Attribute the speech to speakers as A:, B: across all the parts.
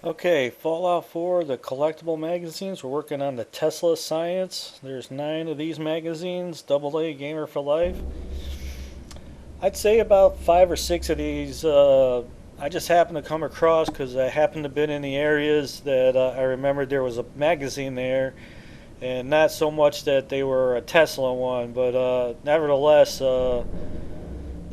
A: Okay, Fallout 4, the collectible magazines. We're working on the Tesla Science. There's 9 of these magazines, AA Gamer for Life. I'd say about 5 or 6 of these I just happened to come across because I happened to been in the areas that I remembered there was a magazine there, and not so much that they were a Tesla one, but nevertheless, the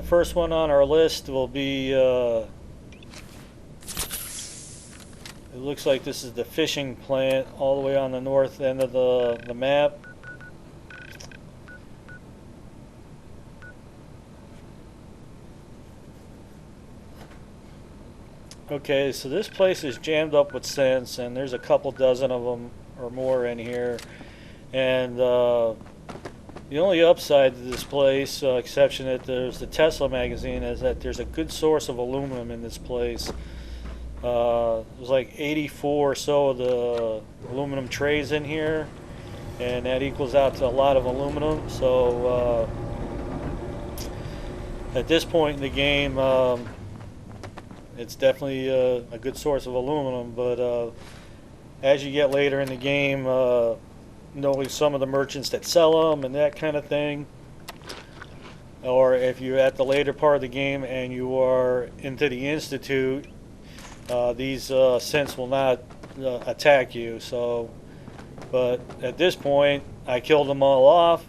A: first one on our list will be. It looks like this is the fishing plant all the way on the north end of the map. Okay, so this place is jammed up with synths, and there's a couple dozen of them or more in here. And the only upside to this place, exception that there's the Tesla magazine, is that there's a good source of aluminum in this place. There's like 84 or so of the aluminum trays in here, and that equals out to a lot of aluminum. So at this point in the game, it's definitely a good source of aluminum. But as you get later in the game, knowing some of the merchants that sell them and that kind of thing, or if you're at the later part of the game and you are into the Institute, these synths will not attack you. So, but at this point, I killed them all off.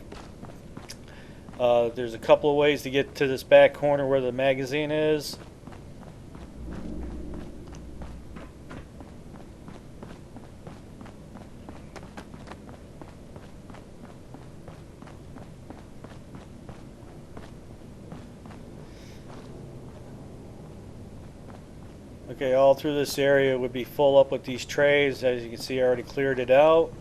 A: There's a couple of ways to get to this back corner where the magazine is. Okay, all through this area would be full up with these trays. As you can see, I already cleared it out.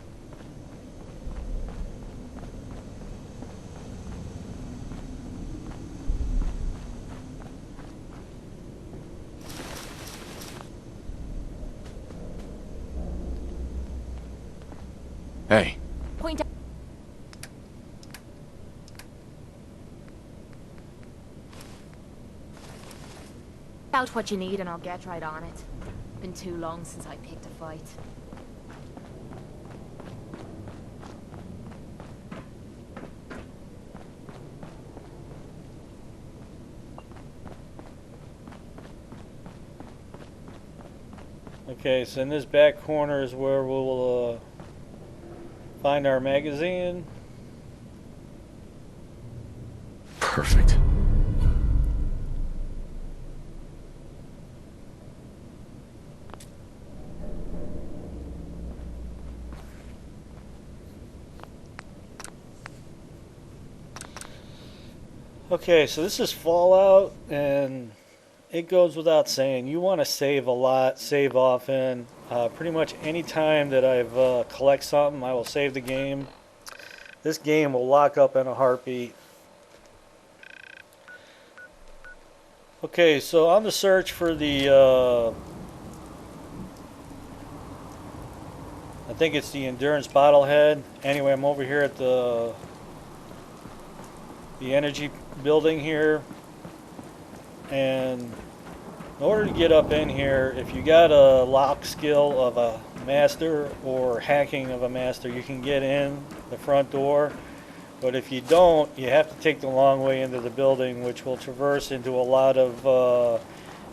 B: Hey,
C: Point out what you need and I'll get right on it. Been too long since I picked a fight.
A: Okay, so in this back corner is where we'll find our magazine.
B: perfect.
A: Okay, so this is Fallout, and it goes without saying, you want to save a lot, save often. Pretty much any time that I've collect something, I will save the game. This game will lock up in a heartbeat. Okay, so on the search for the, I think it's the Endurance Bottlehead. Anyway, I'm over here at the energy building here, and in order to get up in here, if you got a lock skill of a master or hacking of a master, you can get in the front door. But if you don't, you have to take the long way into the building, which will traverse into a lot of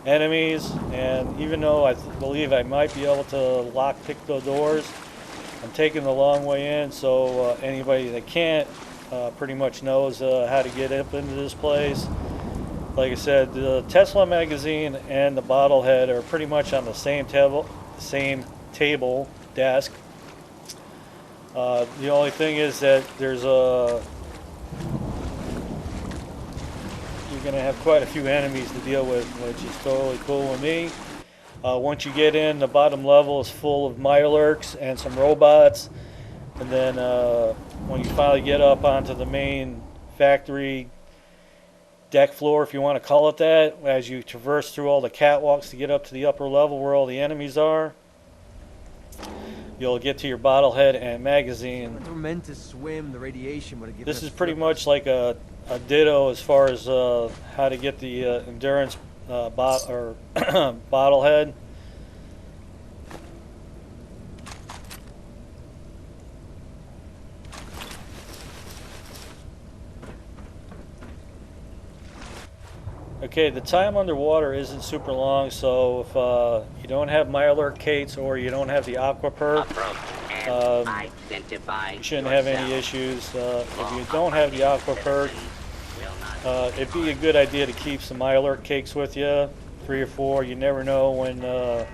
A: enemies. And even though I believe I might be able to lock pick the doors, I'm taking the long way in, so anybody that can't pretty much knows how to get up into this place. Like I said, the Tesla magazine and the bottlehead are pretty much on the same table desk. The only thing is that there's a you're going to have quite a few enemies to deal with, which is totally cool with me. Once you get in, the bottom level is full of Mirelurks and some robots. And then when you finally get up onto the main factory deck floor, if you want to call it that, as you traverse through all the catwalks to get up to the upper level where all the enemies are, you'll get to your bottlehead and magazine.
D: If we're meant to swim, the radiation would have given
A: This
D: us
A: is pretty
D: flippers.
A: much like a ditto as far as how to get the endurance bottlehead. Okay, the time underwater isn't super long, so if you don't have Mirelurk or you don't have the Aqua perk, you shouldn't have any issues. If you don't have the Aqua perk, it'd be a good idea to keep some Mirelurk cakes with you, 3 or 4. You never know when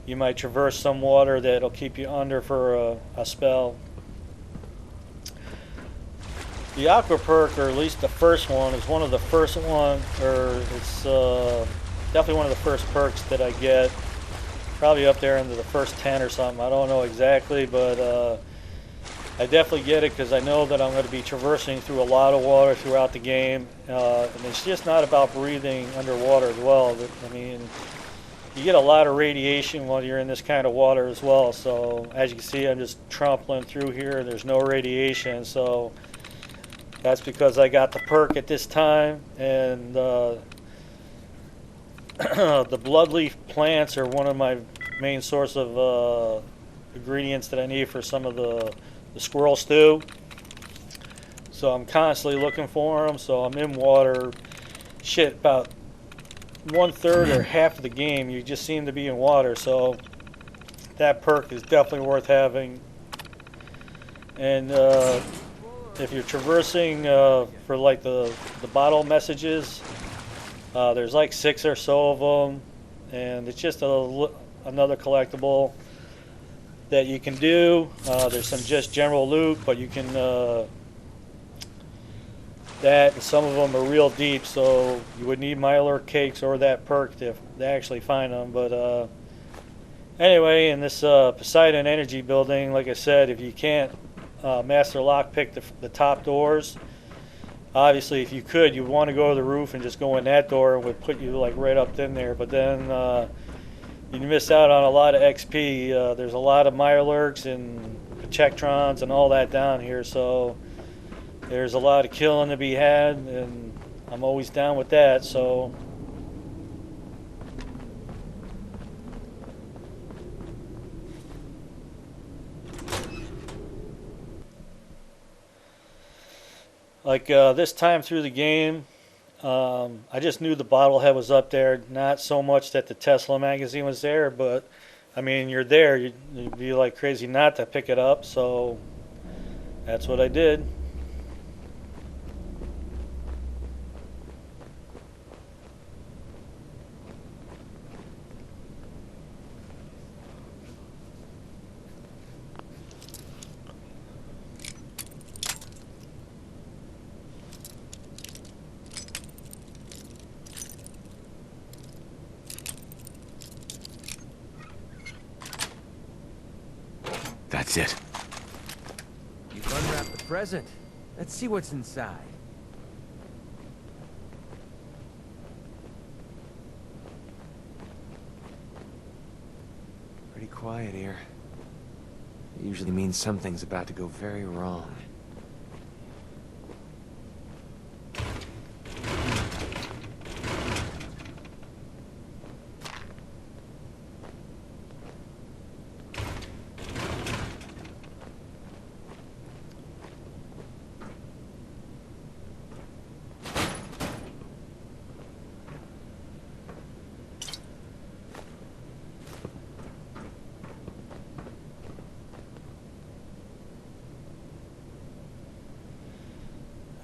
A: you might traverse some water that'll keep you under for a spell. The Aqua perk, or at least the first one, is one of the first one, or it's definitely one of the first perks that I get. Probably up there into the first 10 or something. I don't know exactly, but I definitely get it because I know that I'm going to be traversing through a lot of water throughout the game. And it's just not about breathing underwater as well. I mean, you get a lot of radiation while you're in this kind of water as well. So as you can see, I'm just trampling through here. There's no radiation, so that's because I got the perk at this time. And the bloodleaf plants are one of my main source of ingredients that I need for some of the squirrel stew. So I'm constantly looking for them. So I'm in water. Shit, about 1/3 or half of the game, you just seem to be in water. So that perk is definitely worth having. And if you're traversing for like the bottle messages, there's like 6 or so of them, and it's just another collectible that you can do. There's some just general loot, but you can that, and some of them are real deep, so you would need Mirelurk cakes or that perk to actually find them. But anyway, in this Poseidon Energy building, like I said, if you can't master lockpick the top doors, obviously if you could, you'd want to go to the roof and just go in that door, and would put you like right up in there. But then you miss out on a lot of XP. There's a lot of Mirelurks and Protectrons and all that down here, so there's a lot of killing to be had, and I'm always down with that. So like this time through the game, I just knew the bottlehead was up there. Not so much that the Tesla magazine was there, but I mean, you're there. You'd be like crazy not to pick it up, so that's what I did.
B: That's it.
D: You've unwrapped the present. Let's see what's inside. Pretty quiet here. It usually means something's about to go very wrong.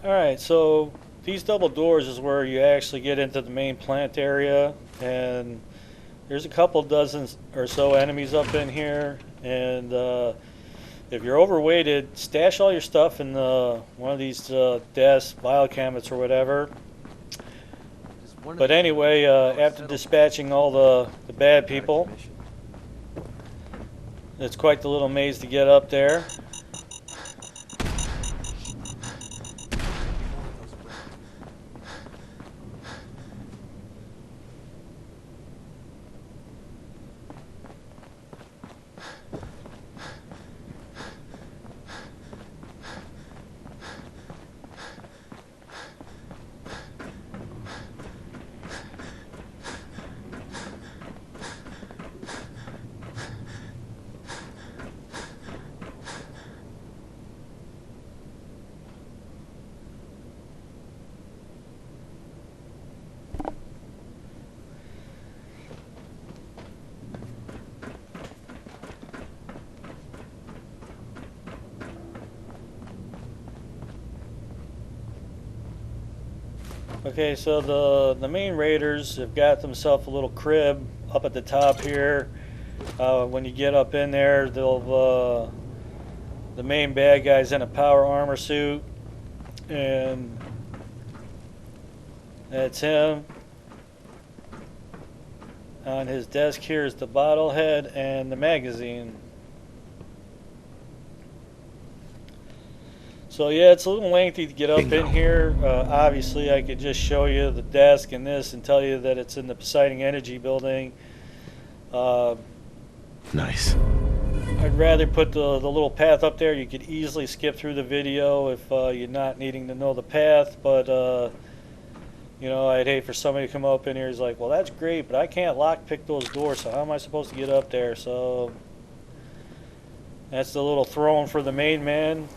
A: Alright, so these double doors is where you actually get into the main plant area, and there's a couple dozen or so enemies up in here, and if you're overweighted, stash all your stuff in one of these desks, biocabinets or whatever. But anyway, after dispatching all the bad people, it's quite the little maze to get up there. Okay, so the main raiders have got themselves a little crib up at the top here. When you get up in there, they'll the main bad guy's in a power armor suit, and that's him. On his desk here is the bottle head and the magazine. So yeah, it's a little lengthy to get up
B: Bingo.
A: in here. Obviously, I could just show you the desk and this and tell you that it's in the Poseidon Energy building.
B: Nice.
A: I'd rather put the little path up there. You could easily skip through the video if you're not needing to know the path, but you know, I'd hate for somebody to come up in here and is like, well, that's great, but I can't lockpick those doors, so how am I supposed to get up there? So that's the little throne for the main man.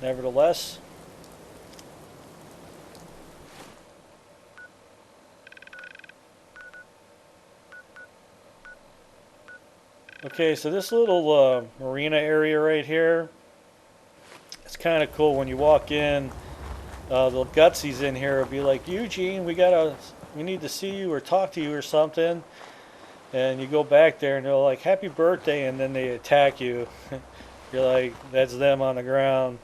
A: Nevertheless, okay, so this little marina area right here, it's kind of cool. When you walk in, the gutsies in here will be like, Eugene, we need to see you or talk to you or something. And you go back there and they're like, happy birthday, and then they attack you. You're like, that's them on the ground.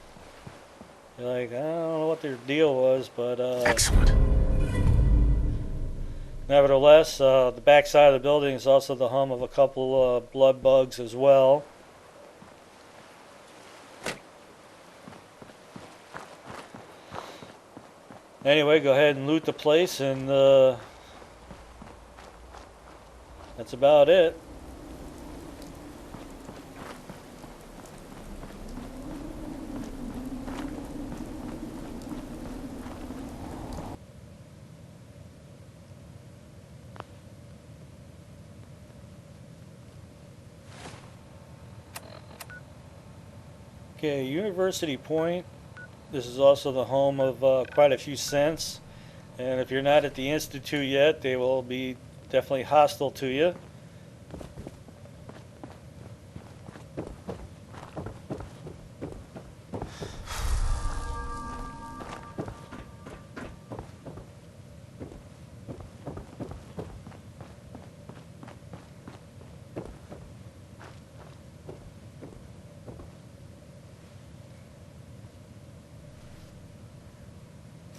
A: You're like, I don't know what their deal was, but
B: Excellent.
A: nevertheless, the back side of the building is also the home of a couple blood bugs as well. Anyway, go ahead and loot the place, and that's about it. Okay, University Point. This is also the home of quite a few synths, and if you're not at the Institute yet, they will be definitely hostile to you.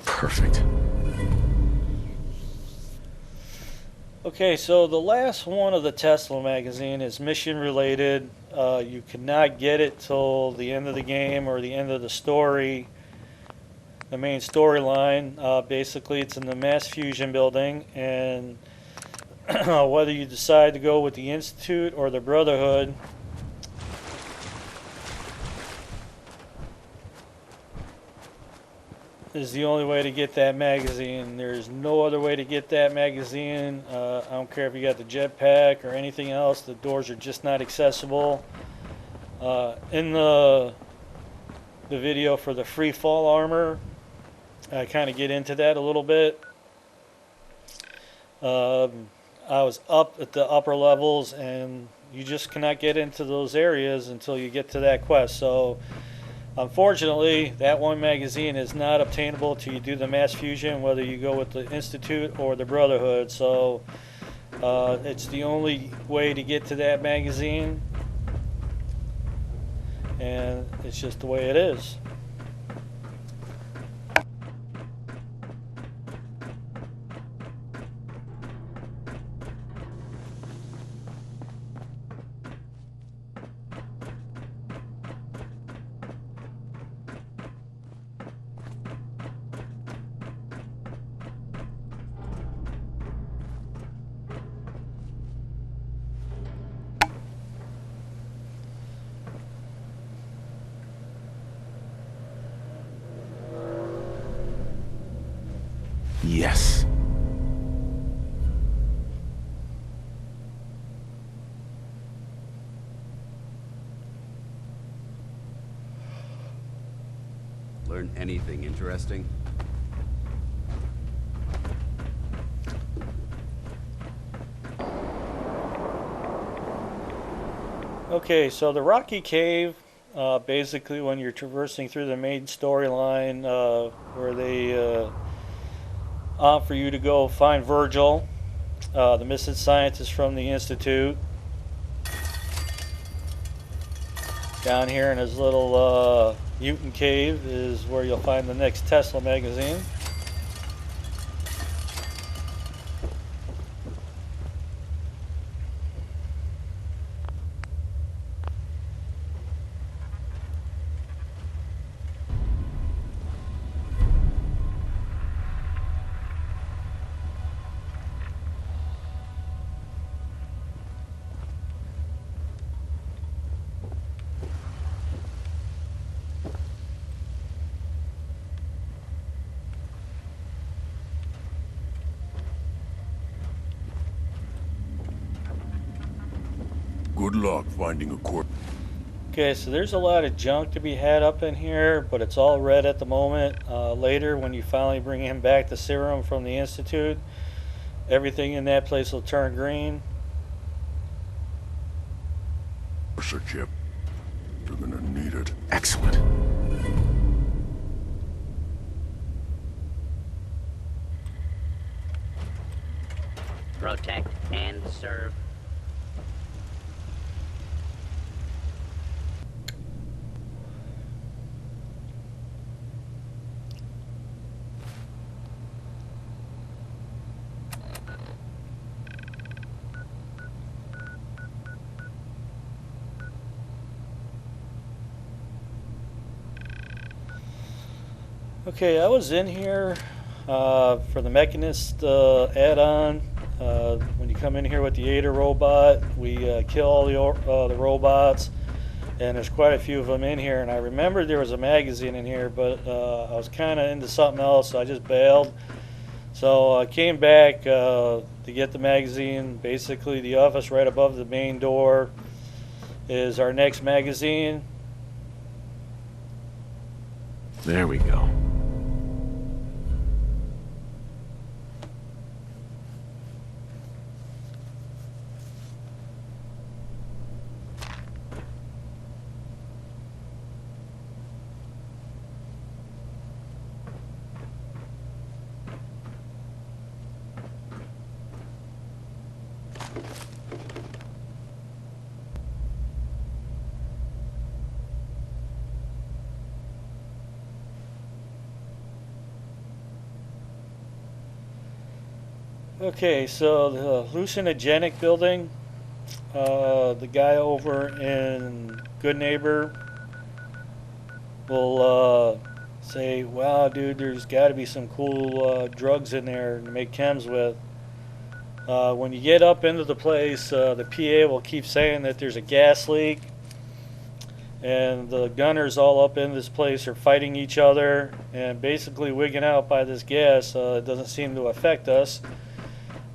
B: Perfect.
A: Okay, so the last one of the Tesla magazine is mission related. You cannot get it till the end of the game or the end of the story, the main storyline. Basically, it's in the Mass Fusion building, and whether you decide to go with the Institute or the Brotherhood, is the only way to get that magazine. There's no other way to get that magazine. I don't care if you got the jetpack or anything else. The doors are just not accessible. In the video for the free fall armor, I kind of get into that a little bit. I was up at the upper levels, and you just cannot get into those areas until you get to that quest. So unfortunately, that one magazine is not obtainable till you do the Mass Fusion, whether you go with the Institute or the Brotherhood. So it's the only way to get to that magazine, and it's just the way it is.
B: Yes.
E: Learn anything interesting?
A: Okay, so the Rocky Cave, basically when you're traversing through the main storyline, where they for you to go find Virgil, the missing scientist from the Institute. Down here in his little mutant cave is where you'll find the next Tesla magazine.
F: Good luck finding a corpse.
A: Okay, so there's a lot of junk to be had up in here, but it's all red at the moment. Later, when you finally bring him back the serum from the Institute, everything in that place will turn green.
F: Sir Chip, you're gonna need it.
B: Excellent.
G: Protect and serve.
A: Okay, I was in here for the Mechanist add-on. When you come in here with the Ada robot, we kill all the robots, and there's quite a few of them in here. And I remembered there was a magazine in here, but I was kind of into something else, so I just bailed. So I came back to get the magazine. Basically, the office right above the main door is our next magazine.
B: There we go.
A: Okay, so the hallucinogenic building, the guy over in Good Neighbor will say, wow, dude, there's got to be some cool drugs in there to make chems with. When you get up into the place, the PA will keep saying that there's a gas leak, and the gunners all up in this place are fighting each other and basically wigging out by this gas. It doesn't seem to affect us.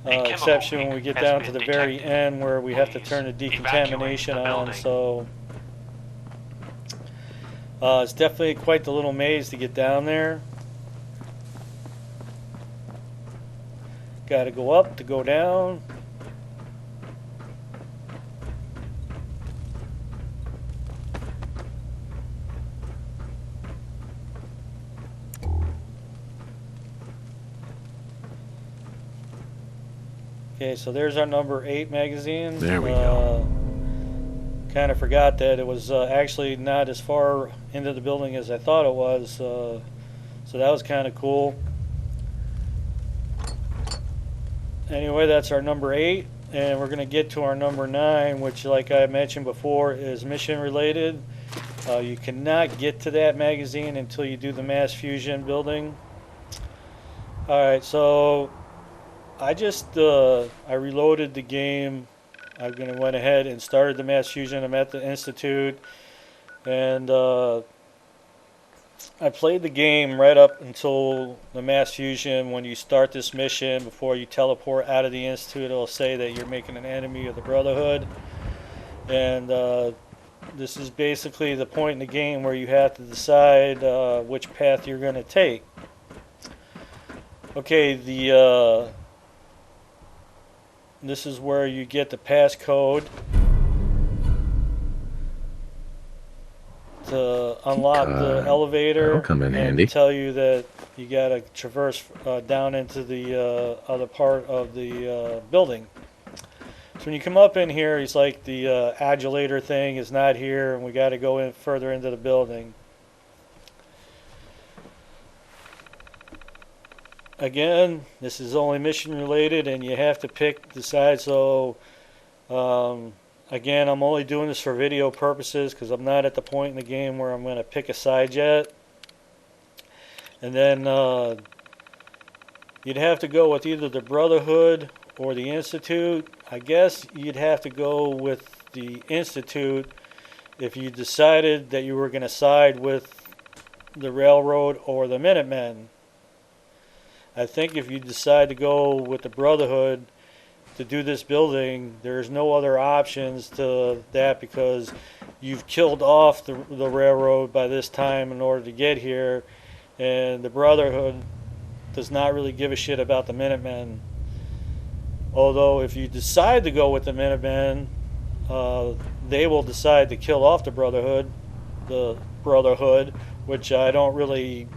A: Exception when we get down to the very end where we have to turn the decontamination on. So it's definitely quite the little maze to get down there. Got to go up to go down. Okay, so there's our number 8 magazine.
B: There we go.
A: Kind of forgot that it was actually not as far into the building as I thought it was, so that was kind of cool. Anyway, that's our number 8, and we're going to get to our number 9, which, like I mentioned before, is mission related. You cannot get to that magazine until you do the mass fusion building. Alright, so I reloaded the game. I'm going to went ahead and started the mass fusion. I'm at the Institute, and I played the game right up until the mass fusion. When you start this mission, before you teleport out of the Institute, it'll say that you're making an enemy of the Brotherhood, and this is basically the point in the game where you have to decide which path you're going to take. Okay, this is where you get the passcode. to unlock the
B: card.
A: elevator
B: That'll come in
A: and
B: handy.
A: tell you that you got to traverse down into the other part of the building. So when you come up in here, it's like the adulator thing is not here, and we got to go in further into the building. Again, this is only mission related, and you have to pick the side. So again, I'm only doing this for video purposes because I'm not at the point in the game where I'm going to pick a side yet. And then you'd have to go with either the Brotherhood or the Institute. I guess you'd have to go with the Institute if you decided that you were going to side with the Railroad or the Minutemen. I think if you decide to go with the Brotherhood to do this building, there's no other options to that because you've killed off the Railroad by this time in order to get here, and the Brotherhood does not really give a shit about the Minutemen. Although if you decide to go with the Minutemen, they will decide to kill off the Brotherhood, which I don't really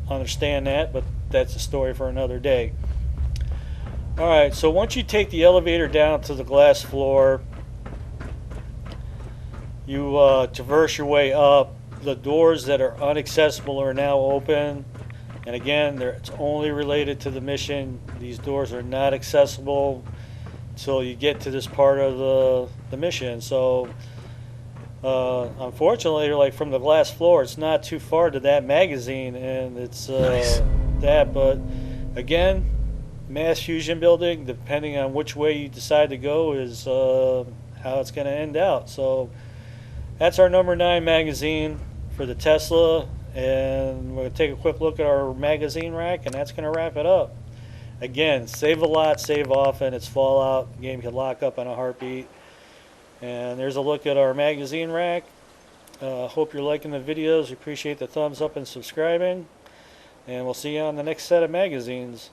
A: understand that, but that's a story for another day. Alright, so once you take the elevator down to the glass floor, you traverse your way up. The doors that are inaccessible are now open. And again, it's only related to the mission. These doors are not accessible until you get to this part of the mission. So, unfortunately, like from the glass floor, it's not too far to that magazine, and it's
B: Nice.
A: that. But again, mass fusion building, depending on which way you decide to go, is how it's going to end out. So, that's our number 9 magazine for the Tesla. And we're going to take a quick look at our magazine rack, and that's going to wrap it up. Again, save a lot, save often. It's Fallout. The game can lock up in a heartbeat. And there's a look at our magazine rack. Hope you're liking the videos. We appreciate the thumbs up and subscribing. And we'll see you on the next set of magazines.